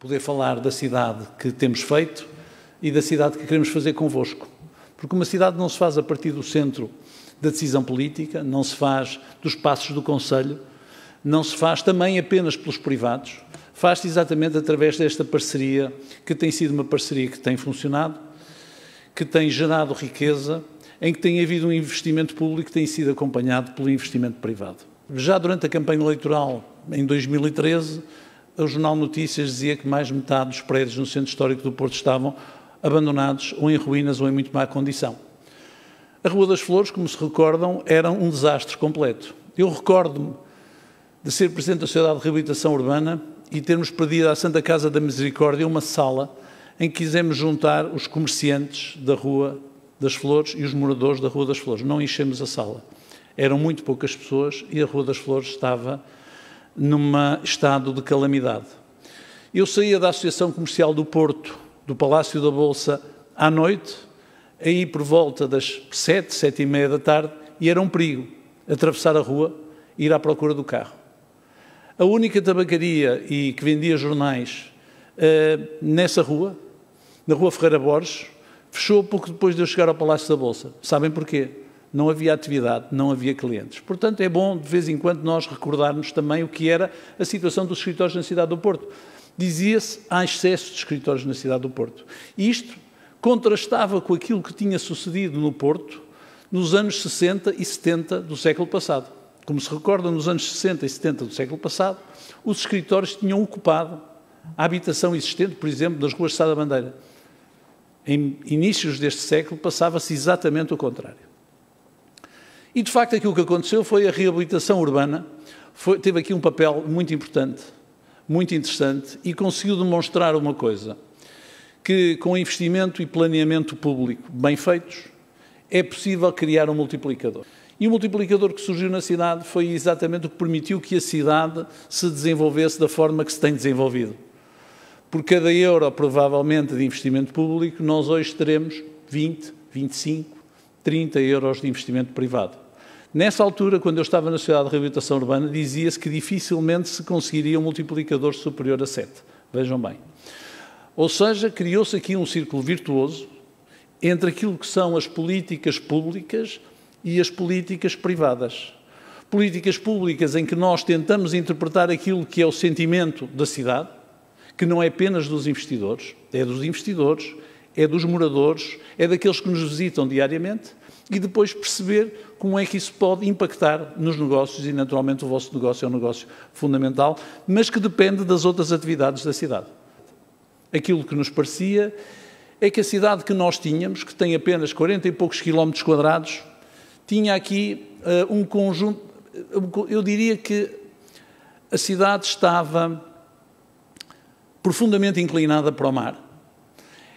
poder falar da cidade que temos feito e da cidade que queremos fazer convosco. Porque uma cidade não se faz a partir do centro da decisão política, não se faz dos passos do Conselho, não se faz também apenas pelos privados, faz-se exatamente através desta parceria, que tem sido uma parceria que tem funcionado, que tem gerado riqueza, em que tem havido um investimento público que tem sido acompanhado pelo investimento privado. Já durante a campanha eleitoral, em 2013, o Jornal Notícias dizia que mais de metade dos prédios no centro histórico do Porto estavam abandonados, ou em ruínas, ou em muito má condição. A Rua das Flores, como se recordam, era um desastre completo. Eu recordo-me de ser Presidente da Sociedade de Reabilitação Urbana e termos pedido à Santa Casa da Misericórdia uma sala em que quisemos juntar os comerciantes da Rua das Flores e os moradores da Rua das Flores. Não enchemos a sala. Eram muito poucas pessoas e a Rua das Flores estava num estado de calamidade. Eu saía da Associação Comercial do Porto, do Palácio da Bolsa, à noite, aí por volta das 7, 7h30 da tarde, e era um perigo atravessar a rua e ir à procura do carro. A única tabacaria que vendia jornais nessa rua, na Rua Ferreira Borges, fechou pouco depois de eu chegar ao Palácio da Bolsa. Sabem porquê? Não havia atividade, não havia clientes. Portanto, é bom, de vez em quando, nós recordarmos também o que era a situação dos escritórios na cidade do Porto. Dizia-se, há excesso de escritórios na cidade do Porto. E isto contrastava com aquilo que tinha sucedido no Porto nos anos 60 e 70 do século passado. Como se recorda, nos anos 60 e 70 do século passado, os escritórios tinham ocupado a habitação existente, por exemplo, das ruas de Sá da Bandeira. Em inícios deste século passava-se exatamente o contrário. E, de facto, aquilo que aconteceu foi a reabilitação urbana, teve aqui um papel muito importante, muito interessante, e conseguiu demonstrar uma coisa, que com investimento e planeamento público bem feitos, é possível criar um multiplicador. E o multiplicador que surgiu na cidade foi exatamente o que permitiu que a cidade se desenvolvesse da forma que se tem desenvolvido. Por cada euro, provavelmente, de investimento público, nós hoje teremos 20, 25, 30 euros de investimento privado. Nessa altura, quando eu estava na Sociedade de Reabilitação Urbana, dizia-se que dificilmente se conseguiria um multiplicador superior a 7. Vejam bem. Ou seja, criou-se aqui um círculo virtuoso entre aquilo que são as políticas públicas e as políticas privadas. Políticas públicas em que nós tentamos interpretar aquilo que é o sentimento da cidade, que não é apenas dos investidores, é dos moradores, é daqueles que nos visitam diariamente, e depois perceber como é que isso pode impactar nos negócios, e naturalmente o vosso negócio é um negócio fundamental, mas que depende das outras atividades da cidade. Aquilo que nos parecia é que a cidade que nós tínhamos, que tem apenas 40 e poucos quilómetros quadrados, tinha aqui um conjunto, eu diria que a cidade estava profundamente inclinada para o mar.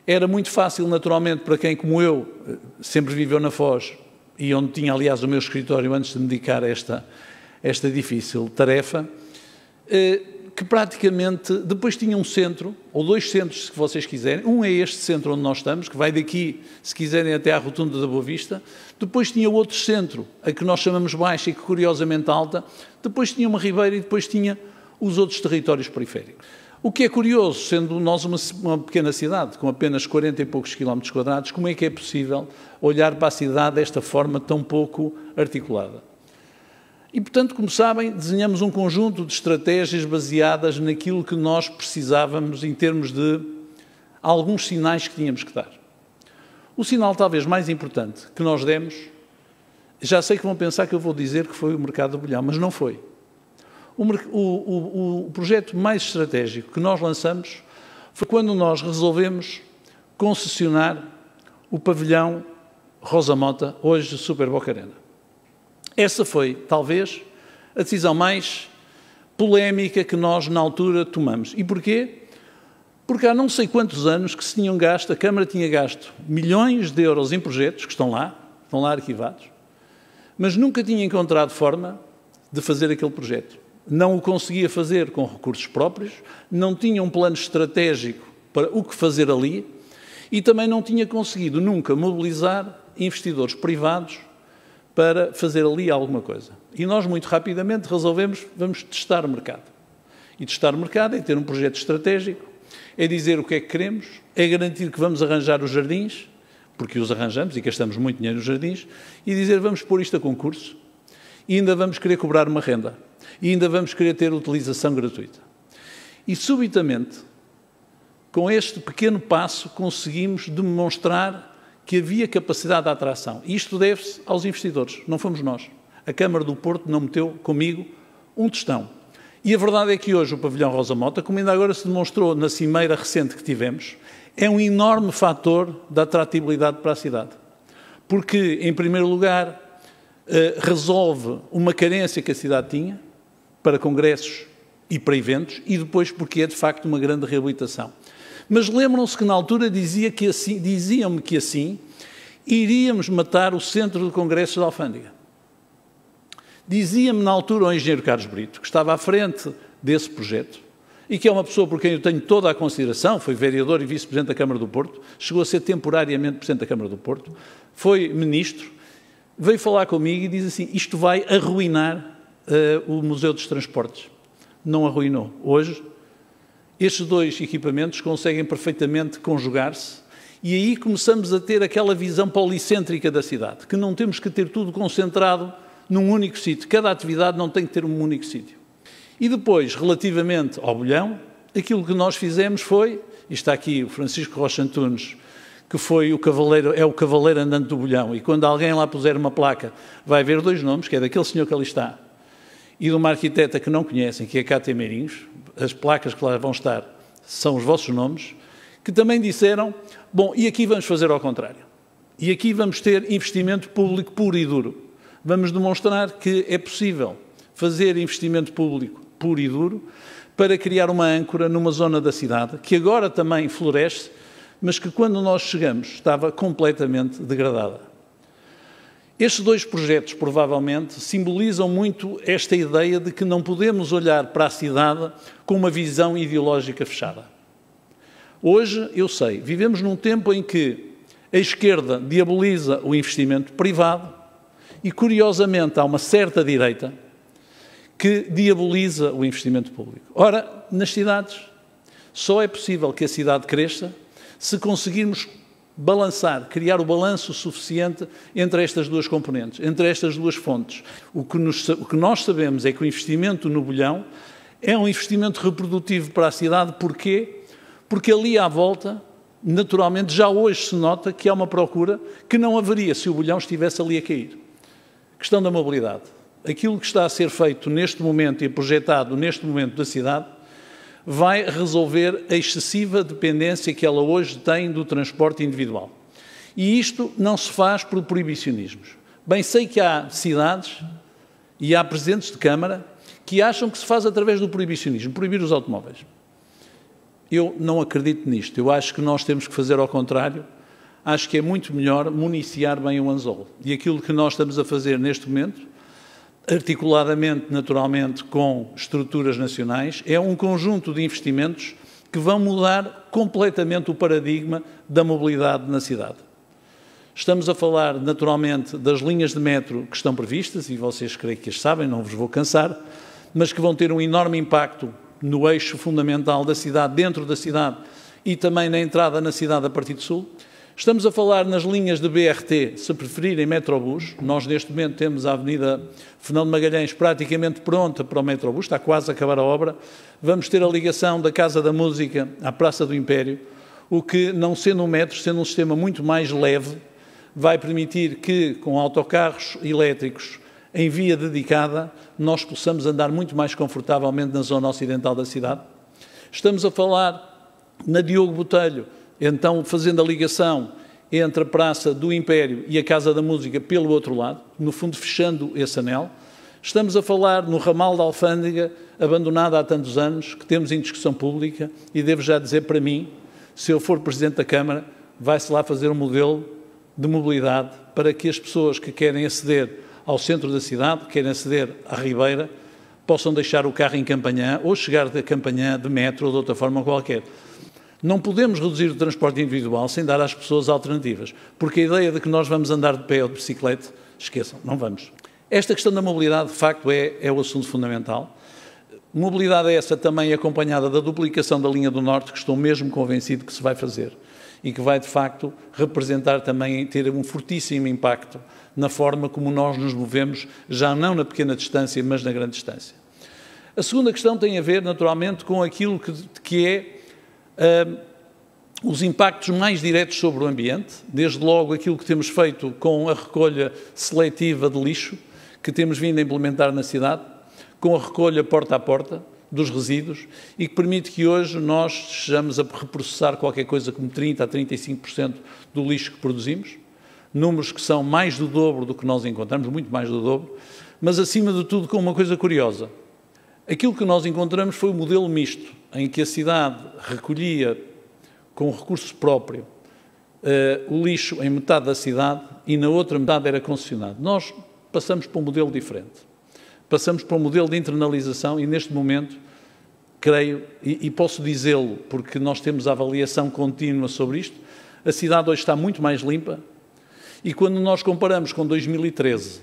Era muito fácil, naturalmente, para quem, como eu, sempre viveu na Foz, e onde tinha, aliás, o meu escritório antes de me dedicar a esta difícil tarefa, que praticamente depois tinha um centro, ou dois centros, se vocês quiserem. Um é este centro onde nós estamos, que vai daqui, se quiserem, até à Rotunda da Boa Vista. Depois tinha outro centro, a que nós chamamos Baixa e que, curiosamente, alta. Depois tinha uma ribeira e depois tinha os outros territórios periféricos. O que é curioso, sendo nós uma pequena cidade, com apenas 40 e poucos quilómetros quadrados, como é que é possível olhar para a cidade desta forma tão pouco articulada? E, portanto, como sabem, desenhamos um conjunto de estratégias baseadas naquilo que nós precisávamos em termos de alguns sinais que tínhamos que dar. O sinal talvez mais importante que nós demos, já sei que vão pensar que eu vou dizer que foi o mercado do Bolhão, mas não foi. O projeto mais estratégico que nós lançamos foi quando nós resolvemos concessionar o pavilhão Rosa Mota, hoje Super Boca Arena. Essa foi, talvez, a decisão mais polémica que nós, na altura, tomamos. E porquê? Porque há não sei quantos anos que se tinham gasto, a Câmara tinha gasto milhões de euros em projetos, que estão lá arquivados, mas nunca tinha encontrado forma de fazer aquele projeto. Não o conseguia fazer com recursos próprios, não tinha um plano estratégico para o que fazer ali e também não tinha conseguido nunca mobilizar investidores privados para fazer ali alguma coisa. E nós, muito rapidamente, resolvemos, vamos testar o mercado. E testar o mercado é ter um projeto estratégico é dizer o que é que queremos, é garantir que vamos arranjar os jardins, porque os arranjamos e gastamos muito dinheiro nos jardins, e dizer vamos pôr isto a concurso, e ainda vamos querer cobrar uma renda, e ainda vamos querer ter utilização gratuita. E, subitamente, com este pequeno passo, conseguimos demonstrar que havia capacidade de atração. E isto deve-se aos investidores, não fomos nós. A Câmara do Porto não meteu comigo um tostão. E a verdade é que hoje o pavilhão Rosa Mota, como ainda agora se demonstrou na cimeira recente que tivemos, é um enorme fator de atratividade para a cidade. Porque, em primeiro lugar, resolve uma carência que a cidade tinha para congressos e para eventos, e depois porque é, de facto, uma grande reabilitação. Mas lembram-se que, na altura, diziam-me que assim iríamos matar o Centro de Congressos da Alfândega. Dizia-me, na altura, o engenheiro Carlos Brito, que estava à frente desse projeto, e que é uma pessoa por quem eu tenho toda a consideração, foi vereador e vice-presidente da Câmara do Porto, chegou a ser temporariamente presidente da Câmara do Porto, foi ministro, veio falar comigo e diz assim, isto vai arruinar o Museu dos Transportes. Não arruinou. Hoje, estes dois equipamentos conseguem perfeitamente conjugar-se e aí começamos a ter aquela visão policêntrica da cidade, que não temos que ter tudo concentrado num único sítio. Cada atividade não tem que ter um único sítio. E depois, relativamente ao Bolhão, aquilo que nós fizemos foi, e está aqui o Francisco Rocha Antunes, que foi o cavaleiro, é o cavaleiro andante do Bolhão, e quando alguém lá puser uma placa, vai ver dois nomes, que é daquele senhor que ali está, e de uma arquiteta que não conhecem, que é Cátia Meirinhos, as placas que lá vão estar são os vossos nomes, que também disseram, bom, e aqui vamos fazer ao contrário. E aqui vamos ter investimento público puro e duro. Vamos demonstrar que é possível fazer investimento público puro e duro para criar uma âncora numa zona da cidade, que agora também floresce, mas que quando nós chegamos estava completamente degradada. Estes dois projetos, provavelmente, simbolizam muito esta ideia de que não podemos olhar para a cidade com uma visão ideológica fechada. Hoje, eu sei, vivemos num tempo em que a esquerda diaboliza o investimento privado e, curiosamente, há uma certa direita que diaboliza o investimento público. Ora, nas cidades, só é possível que a cidade cresça se conseguirmos balançar, criar o balanço suficiente entre estas duas componentes, entre estas duas fontes. O que nós sabemos é que o investimento no Bolhão é um investimento reprodutivo para a cidade. Porquê? Porque ali à volta, naturalmente, já hoje se nota que há uma procura que não haveria se o Bolhão estivesse ali a cair. Questão da mobilidade. Aquilo que está a ser feito neste momento e projetado neste momento da cidade vai resolver a excessiva dependência que ela hoje tem do transporte individual. E isto não se faz por proibicionismos. Bem, sei que há cidades e há presidentes de Câmara que acham que se faz através do proibicionismo, proibir os automóveis. Eu não acredito nisto. Eu acho que nós temos que fazer ao contrário. Acho que é muito melhor municiar bem o anzol. E aquilo que nós estamos a fazer neste momento, articuladamente, naturalmente, com estruturas nacionais, é um conjunto de investimentos que vão mudar completamente o paradigma da mobilidade na cidade. Estamos a falar, naturalmente, das linhas de metro que estão previstas, e vocês creio que as sabem, não vos vou cansar, mas que vão ter um enorme impacto no eixo fundamental da cidade, dentro da cidade, e também na entrada na cidade a partir do sul. Estamos a falar nas linhas de BRT, se preferirem Metrobus. Nós, neste momento, temos a Avenida Fernão de Magalhães praticamente pronta para o Metrobus, está quase a acabar a obra. Vamos ter a ligação da Casa da Música à Praça do Império, o que, não sendo um metro, sendo um sistema muito mais leve, vai permitir que, com autocarros elétricos em via dedicada, nós possamos andar muito mais confortavelmente na zona ocidental da cidade. Estamos a falar na Diogo Botelho, então fazendo a ligação entre a Praça do Império e a Casa da Música pelo outro lado, no fundo fechando esse anel. Estamos a falar no ramal da Alfândega, abandonado há tantos anos, que temos em discussão pública, e devo já dizer para mim, se eu for Presidente da Câmara, vai-se lá fazer um modelo de mobilidade para que as pessoas que querem aceder ao centro da cidade, que querem aceder à Ribeira, possam deixar o carro em Campanhã ou chegar da Campanhã de metro ou de outra forma qualquer. Não podemos reduzir o transporte individual sem dar às pessoas alternativas, porque a ideia de que nós vamos andar de pé ou de bicicleta, esqueçam, não vamos. Esta questão da mobilidade, de facto, é o assunto fundamental. Mobilidade essa também acompanhada da duplicação da linha do Norte, que estou mesmo convencido que se vai fazer e que vai, de facto, representar também, ter um fortíssimo impacto na forma como nós nos movemos, já não na pequena distância, mas na grande distância. A segunda questão tem a ver, naturalmente, com aquilo que é os impactos mais diretos sobre o ambiente, desde logo aquilo que temos feito com a recolha seletiva de lixo, que temos vindo a implementar na cidade, com a recolha porta a porta dos resíduos e que permite que hoje nós estejamos a reprocessar qualquer coisa como 30% a 35% do lixo que produzimos, números que são mais do dobro do que nós encontramos, muito mais do dobro, mas acima de tudo com uma coisa curiosa. Aquilo que nós encontramos foi o modelo misto, em que a cidade recolhia com recurso próprio o lixo em metade da cidade e na outra metade era concessionado. Nós passamos para um modelo diferente. Passamos para um modelo de internalização e, neste momento, creio, e posso dizê-lo porque nós temos a avaliação contínua sobre isto, a cidade hoje está muito mais limpa e, quando nós comparamos com 2013,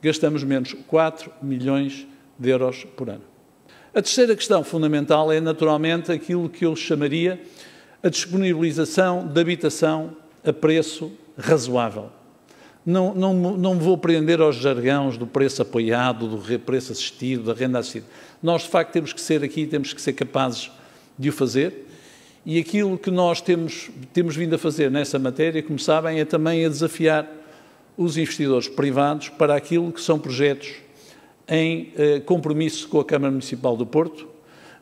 gastamos menos 4 milhões de euros por ano. A terceira questão fundamental é, naturalmente, aquilo que eu chamaria a disponibilização de habitação a preço razoável. Não vou prender aos jargões do preço apoiado, do preço assistido, da renda assistida. Nós, de facto, temos que ser aqui, temos que ser capazes de o fazer. E aquilo que nós temos vindo a fazer nessa matéria, como sabem, é também a desafiar os investidores privados para aquilo que são projetos em compromisso com a Câmara Municipal do Porto,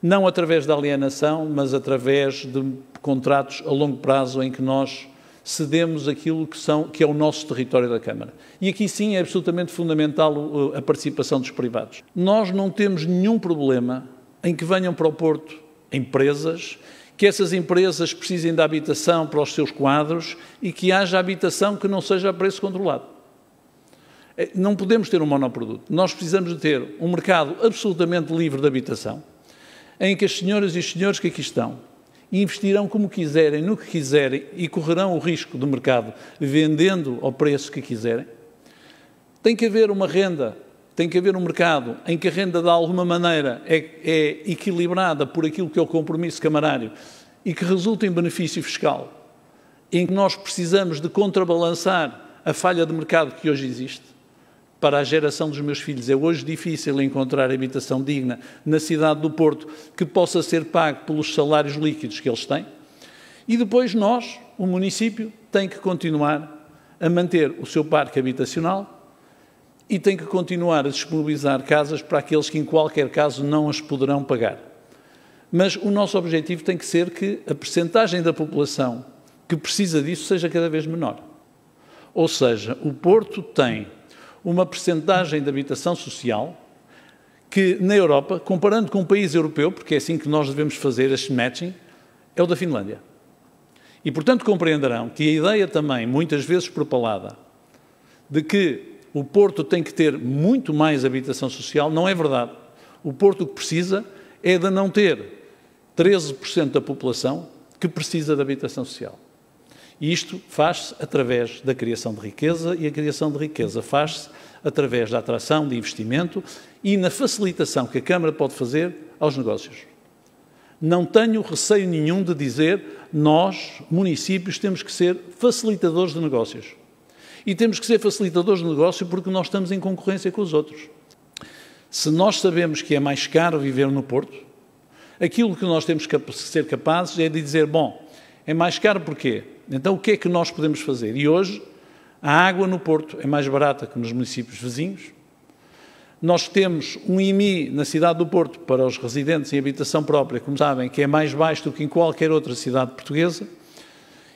não através da alienação, mas através de contratos a longo prazo em que nós cedemos aquilo que é o nosso território da Câmara. E aqui sim é absolutamente fundamental a participação dos privados. Nós não temos nenhum problema em que venham para o Porto empresas, que essas empresas precisem de habitação para os seus quadros e que haja habitação que não seja a preço controlado. Não podemos ter um monoproduto. Nós precisamos de ter um mercado absolutamente livre de habitação, em que as senhoras e os senhores que aqui estão investirão como quiserem, no que quiserem e correrão o risco do mercado vendendo ao preço que quiserem. Tem que haver uma renda, tem que haver um mercado em que a renda de alguma maneira é equilibrada por aquilo que é o compromisso camarário e que resulta em benefício fiscal, em que nós precisamos de contrabalançar a falha de mercado que hoje existe. Para a geração dos meus filhos é hoje difícil encontrar habitação digna na cidade do Porto que possa ser pago pelos salários líquidos que eles têm. E depois nós, o município, tem que continuar a manter o seu parque habitacional e tem que continuar a disponibilizar casas para aqueles que, em qualquer caso, não as poderão pagar. Mas o nosso objetivo tem que ser que a percentagem da população que precisa disso seja cada vez menor. Ou seja, o Porto tem uma percentagem de habitação social que, na Europa, comparando com um país europeu, porque é assim que nós devemos fazer este matching, é o da Finlândia. E, portanto, compreenderão que a ideia também, muitas vezes propalada, de que o Porto tem que ter muito mais habitação social, não é verdade. O Porto o que precisa é de não ter 13% da população que precisa de habitação social. E isto faz-se através da criação de riqueza e a criação de riqueza faz-se através da atração de investimento e na facilitação que a Câmara pode fazer aos negócios. Não tenho receio nenhum de dizer nós, municípios, temos que ser facilitadores de negócios. E temos que ser facilitadores de negócio porque nós estamos em concorrência com os outros. Se nós sabemos que é mais caro viver no Porto, aquilo que nós temos que ser capazes é de dizer, bom, é mais caro porquê? Então, o que é que nós podemos fazer? E hoje, a água no Porto é mais barata que nos municípios vizinhos. Nós temos um IMI na cidade do Porto para os residentes em habitação própria, como sabem, que é mais baixo do que em qualquer outra cidade portuguesa.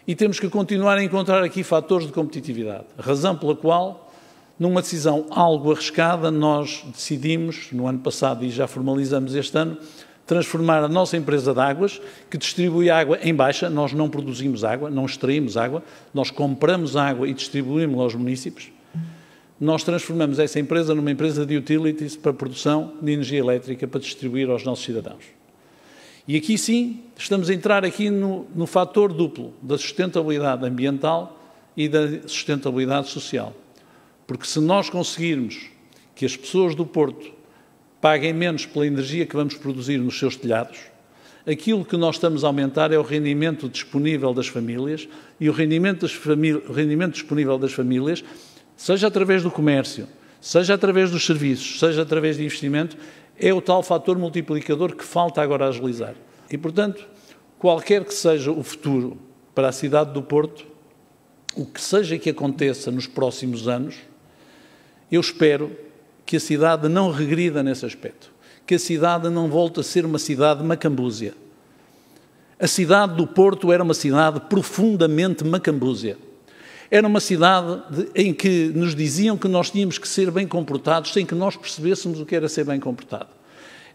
E temos que continuar a encontrar aqui fatores de competitividade. Razão pela qual, numa decisão algo arriscada, nós decidimos, no ano passado e já formalizamos este ano, transformar a nossa empresa de águas, que distribui água em baixa. Nós não produzimos água, não extraímos água, nós compramos água e distribuímos aos municípios. Nós transformamos essa empresa numa empresa de utilities para produção de energia elétrica para distribuir aos nossos cidadãos. E aqui sim, estamos a entrar aqui no fator duplo da sustentabilidade ambiental e da sustentabilidade social. Porque se nós conseguirmos que as pessoas do Porto paguem menos pela energia que vamos produzir nos seus telhados. Aquilo que nós estamos a aumentar é o rendimento disponível das famílias, e o rendimento disponível das famílias, seja através do comércio, seja através dos serviços, seja através de investimento, é o tal fator multiplicador que falta agora agilizar. E, portanto, qualquer que seja o futuro para a cidade do Porto, o que seja que aconteça nos próximos anos, eu espero que a cidade não regrida nesse aspecto, que a cidade não volte a ser uma cidade macambúzia. A cidade do Porto era uma cidade profundamente macambúzia. Era uma cidade em que nos diziam que nós tínhamos que ser bem comportados sem que nós percebêssemos o que era ser bem comportado.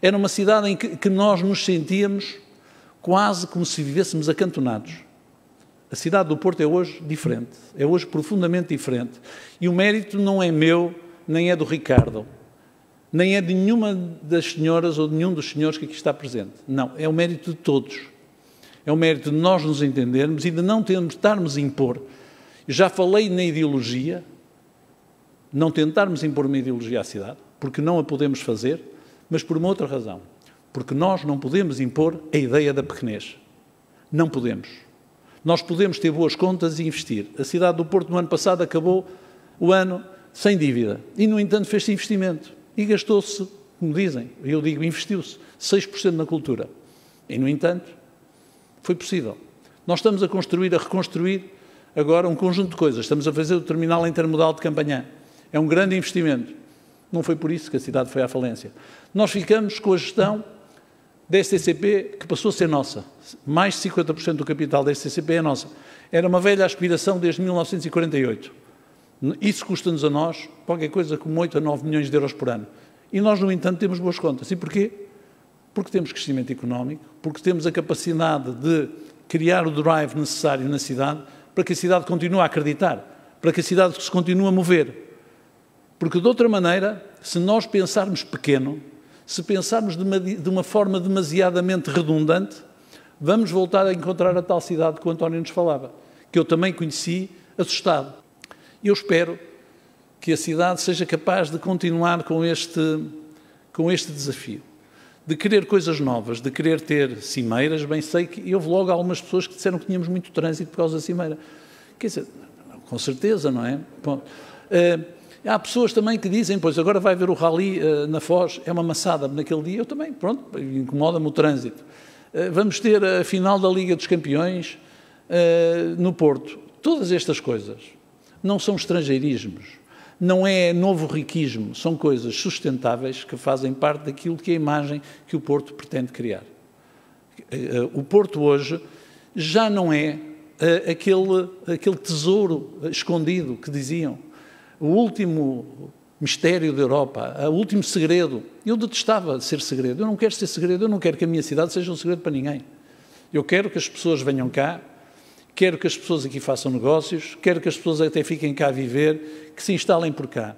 Era uma cidade em que nós nos sentíamos quase como se vivêssemos acantonados. A cidade do Porto é hoje diferente, é hoje profundamente diferente. E o mérito não é meu, nem é do Ricardo, nem é de nenhuma das senhoras ou de nenhum dos senhores que aqui está presente. Não, é o mérito de todos. É o mérito de nós nos entendermos e de não tentarmos impor. Eu já falei na ideologia, não tentarmos impor uma ideologia à cidade, porque não a podemos fazer, mas por uma outra razão. Porque nós não podemos impor a ideia da pequenez. Não podemos. Nós podemos ter boas contas e investir. A cidade do Porto, no ano passado, acabou o ano sem dívida. E, no entanto, fez-se investimento. E gastou-se, como dizem, eu digo, investiu-se 6% na cultura. E, no entanto, foi possível. Nós estamos a reconstruir agora um conjunto de coisas. Estamos a fazer o terminal intermodal de Campanhã. É um grande investimento. Não foi por isso que a cidade foi à falência. Nós ficamos com a gestão da STCP, que passou a ser nossa. Mais de 50% do capital da STCP é nossa. Era uma velha aspiração desde 1948. Isso custa-nos a nós qualquer coisa como 8 a 9 milhões de euros por ano. E nós, no entanto, temos boas contas. E porquê? Porque temos crescimento económico, porque temos a capacidade de criar o drive necessário na cidade para que a cidade continue a acreditar, para que a cidade se continue a mover. Porque, de outra maneira, se nós pensarmos pequeno, se pensarmos de uma forma demasiadamente redundante, vamos voltar a encontrar a tal cidade que o António nos falava, que eu também conheci assustado. Eu espero que a cidade seja capaz de continuar com este desafio, de querer coisas novas, de querer ter cimeiras. Bem sei que houve logo algumas pessoas que disseram que tínhamos muito trânsito por causa da cimeira. Quer dizer, com certeza, não é? Bom, há pessoas também que dizem, pois agora vai haver o rally na Foz, é uma maçada naquele dia. Eu também, pronto, incomoda-me o trânsito. Vamos ter a final da Liga dos Campeões no Porto. Todas estas coisas não são estrangeirismos, não é novo riquismo, são coisas sustentáveis que fazem parte daquilo que é a imagem que o Porto pretende criar. O Porto hoje já não é aquele tesouro escondido que diziam, o último mistério da Europa, o último segredo. Eu detestava ser segredo, eu não quero ser segredo, eu não quero que a minha cidade seja um segredo para ninguém. Eu quero que as pessoas venham cá, quero que as pessoas aqui façam negócios, quero que as pessoas até fiquem cá a viver, que se instalem por cá.